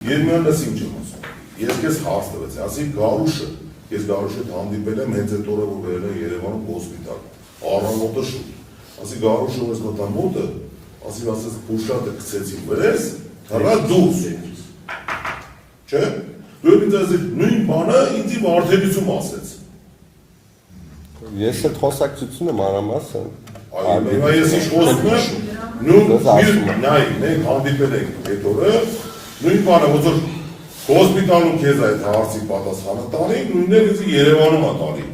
Երմյանս ինչ եմ ասում, ես կեզ հարց տվեց, ասի գարուշը, ես գարուշը հանդիպել եմ հենց այդ օրը, որ վերել են Երևանում հոսպիտալ, առանոտը շուտ, ասի գարուշը ես մտան մոտը, ասի ասես պուշատը կցեցին վրես, հռա դուրս, չէ, դու ինձ ասի նույն բանը ինձի վարդելություն ասեց։ Ես այդ խոսակցությունը մանրամասն Այո, ես ինչ խոսում եմ, նայ, մենք հանդիպել ենք այդ օրը, նույն բանը, ոնց որ հոսպիտալում քեզ այդ հարցի պատասխանը տալի, նույնն էլ ինձ Երևանում է տալի։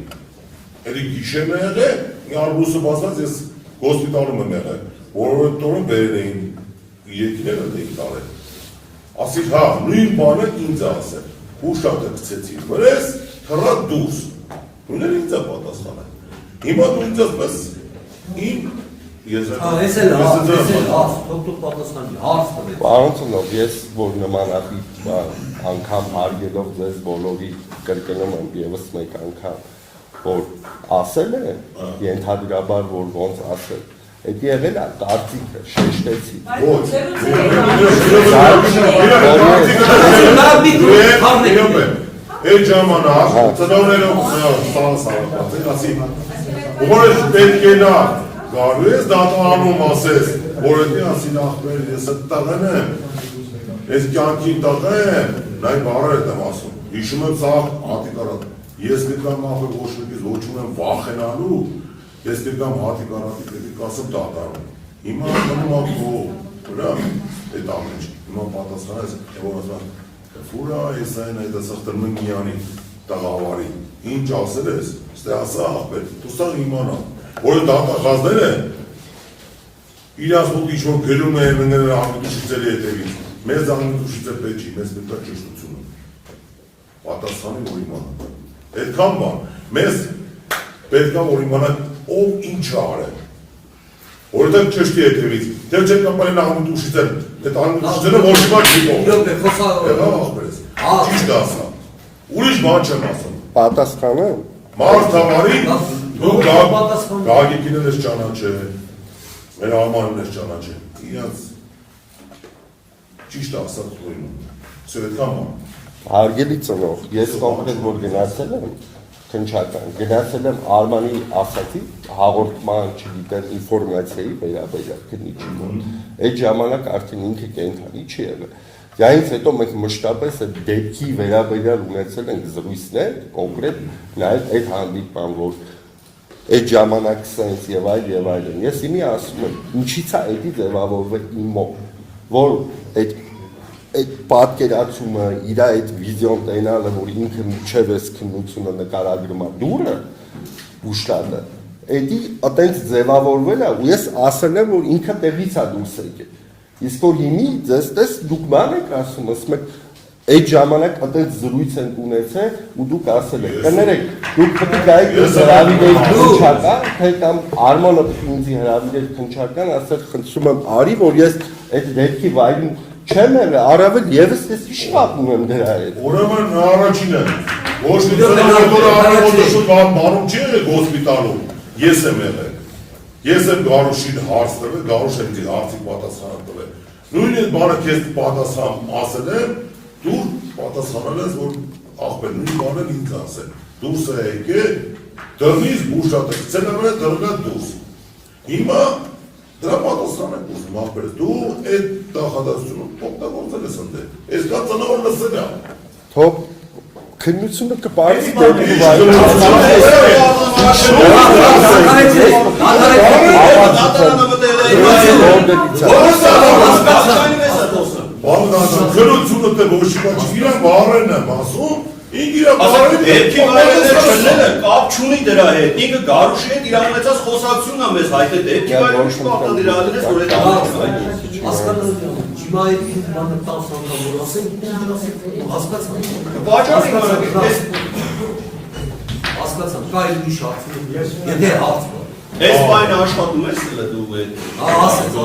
Էլի գիշերն է եղել, արբուսը բացված ես հոսպիտալում եմ եղել, որովհետև տորը բերել էին երկիները դեին տարել։ Ասի, հա, նույն բանը ինձ է ասել, հուշատը գցեցի վրես, հռա դուրս, նույնն էլ ինձ է պատասխանը։ Հիմա դու ինձ ասպես իմ Ես էլ դոկտոր պատասխանի հարց տվեց։ Պարոն Ծնով, ես որ նմանատիպ անգամ հարգելով ձեզ բոլորի կրկնում եմ ևս մեկ անգամ, որ ասել է, ենթադրաբար որ ոնց ասել, այդ եղել է կարծիքը, շեշտեցի։ Այդ ժամանակ ծնողներով սարապած են, ասի, որ ես պետք է նա գարու ես դատանում ասես, որ էդի ասին ախպեր, ես էդ տղեն եմ, ես կյանքին տղեն եմ, նայ բարեր եմ ասում, հիշում եմ սաղ հատիկարատ, ես կրկամ ախր ոչնիկից ոչում եմ վախենալու, ես կրկամ հատիկարատի կետիկ ասում դատարում, հիմա մնում ակո, վրա, էդ ամեն չի, հիմա պատասխան ես, որ ասում, ֆուրա ես այն այդ ասախտր մնգյանի տղավարի, ինչ ասել ես, ստե ասա ախպեր, դու սաղ իմանա, որ դատախազներ են, իրաց մոտ ինչ-որ գելում է մները անգտուշիցելի հետևից, մեզ անգտուշիցը պետ չի, մեզ պետք է ճշտությունը, պատասխանի որ իմանա, այդքան բան, մեզ պետք է որ իմանա ով ինչ արել, որովհետև ճշտի հետևից, դեր չեն կապալեն անգտուշիցեն, այդ անգտուշիցենը ոչ իման չի ճիշտ ասա, ուրիշ բան չեմ ասում, Պատասխանը մարդավարի դու գագիկին ես ճանաչե, մեր ամանն ես ճանաչե, իրաց ճիշտ ասած ուղինում, սյոյետքան ման։ Հարգելի ծնող, ես կոնկրետ որ գնացել եմ, քնչական, գնացել եմ Արմանի ասացի, հաղորդման չգիտեմ ինֆորմացիայի վերաբերյալ քննիչի մոտ, այդ ժամանակ արդեն ինքը կենդանի չի եղել։ Դրանից հետո մենք մշտապես այդ դեպքի վերաբերյալ ունեցել ենք զրույցներ, կոնկրետ նաև այդ հանդիպման, որ այդ ժամանակ սենց եւ այլն։ Ես իմի ասում եմ, ինչի՞ց է դա ձևավորվել իմ մոտ, որ այդ պատկերացումը, իր այդ վիզիոն տենալը, որ ինքը միջև էս քննությունը նկարագրում է դուրը, ուշտալը, դա այտենց ձևավորվել է, ու ես ասել եմ, որ ինքը տեղից է դուրս եկել։ Իսկ որ հիմի ձեզ տես դուք ման եք ասում, ասում եք այդ ժամանակ այդպես զրույց են ունեցել ու դուք ասել եք, կներեք, դուք պետք է գայիք հրավիրել քննչական, թե կամ Արմանը ինձի հրավիրել քննչական, ասել խնդրում եմ արի, որ ես այդ դեպքի վայրում չեմ եղել, առավել եւս ես իշխապում եմ դրա հետ։ Ուրեմն նա առաջինը, ոչ մի ծնողները առավոտը շուտ բանում չի եղել հոսպիտալում, ես եմ եղել։ Ես եմ գարուշին հարց տվել, գարուշ եմ ձի հարցի պատասխանը տվել։ Նույն այդ բանը քեզ պատասխան ասել եմ, դու պատասխանել ես, որ ախպեր նույն բանը ինձ ասել։ Դուրս է եկել, դրնից բուշատը գցել եմ դրնա դուրս։ Հիմա դրա պատասխան եք ուզում, ախպեր, դու այդ նախադասությունը օգտագործել ես ընդել։ Ես կա ծնողը լսել է։ Թող քննությունը կպարզի դեպի քննությունը թե ոչ չի, իրան բարեն եմ ասում, ինք իրա բարեն դեպքի վայրերը չլները կապ չունի դրա հետ, ինքը գարուշի հետ իրա ունեցած խոսակցությունն է մեզ հայտը դեպքի վայրերը չի պարտադիր ալերես, որ այդ հասկանալու Հիմա այդ բանը 10 անգամ որ ասենք, հասկացան։ Բաժանի հասկացան, կա այլ ուրիշ հարցեր, եթե հարց կա։ Այս բանը աշխատում ես դու այդ։ Ասենց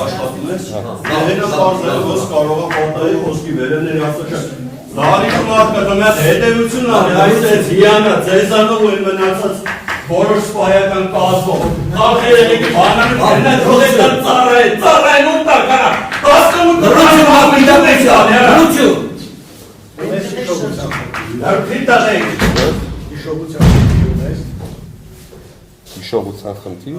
աշխատում ես։ Հենա բարձր ոնց կարող է պատահի ոսկի վերևներ ասա։ Զարի մարդը դեմս հետևությունն է, այս հիանը, ձեզանով ու մնացած որոշ սպայական կազմով։ Ախ երեք բանանը թողեցան ծառայեն ու տակարա։ Հիշողության խնդիր,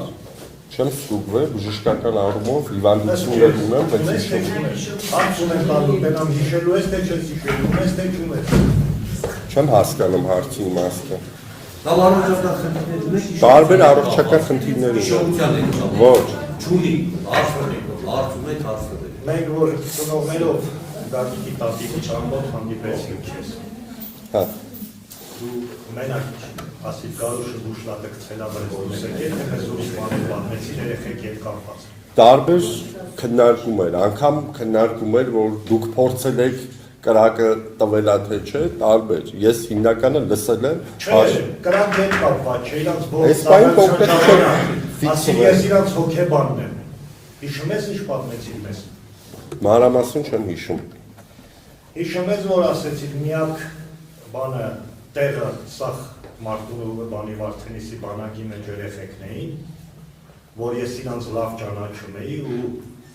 չեմ ստուգվել, բժշկական առումով հիվանդություններ ունեմ, բայց չեմ հասկանում հարցի իմաստը։ Տարբեր առողջական խնդիրներ ունեմ։ Ոչ։ Չունի, հարցում եք։ Մենք որ ծնողներով գարդիկի տատիկի ճամբոտ հանդիպեցինք ես։ Հա։ Դու մենակ ասիդ գարուշը բուշլատը կցելա վրեզ դուրս եկել, թե մեզ ուրիշ բաներ բանվեցին երեխեք ետ կապված։ Տարբեր քննարկում էր, անգամ քննարկում էր, որ դուք փորձել եք կրակը տվելա թե չէ, տարբեր։ Ես հիմնականը լսել եմ։ Չէ, կրակ հետ կապված չէ, իրանց Այս բանը կոնկրետ չէ։ ասի ես իրանց հոգեբանն եմ։ Հիշում ես ինչ պատմեցին մեզ։ Մանրամասն չեմ հիշում։ Հիշում ես, որ ասեցին միակ բանը տեղը սախ մարդու բանի Վարդենիսի բանակի մեջ երեխեքն էին, որ ես իրանց լավ ճանաչում էի ու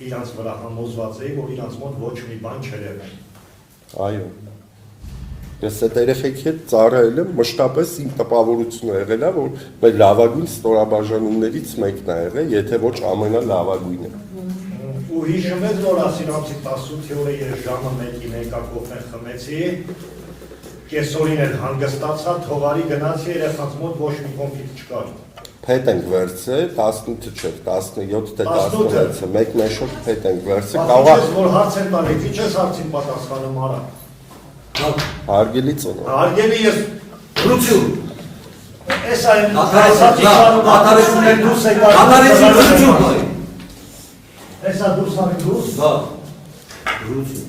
իրանց վրա համոզված էի, որ իրանց մոտ ոչ մի բան չեր եղել։ Այո։ Ես այդ երեխեքի հետ ծառայել եմ, մշտապես իմ տպավորությունը եղել է, որ մեր լավագույն ստորաբաժանումներից մեկն է եղել, եթե ոչ ամենալավագույնը։ Ու հիշում ես, որ ասին ամսի 18 օրը ես ժամը 1-ի մեկա կոֆե խմեցի, կեսօրին էլ հանգստացա, թողարի գնացի, երեխաց մոտ ոչ մի կոնֆլիկտ չկար։ Փետ ենք վերցրել, 18 չէ, 17 թե 16-ը, մեկ մեշոք փետ ենք վերցրել, Պատմես, որ հարց են տալի, քիչ ես հարցին պատասխանում արա։ հարգելի ծնող։ Հարգելի ես Դրություն։ Էս այն Ատարեցուներ դուրս եկա։ Ատարեցու դրություն։ Էսա դուրս արի դուրս։ Հա։ Դրություն։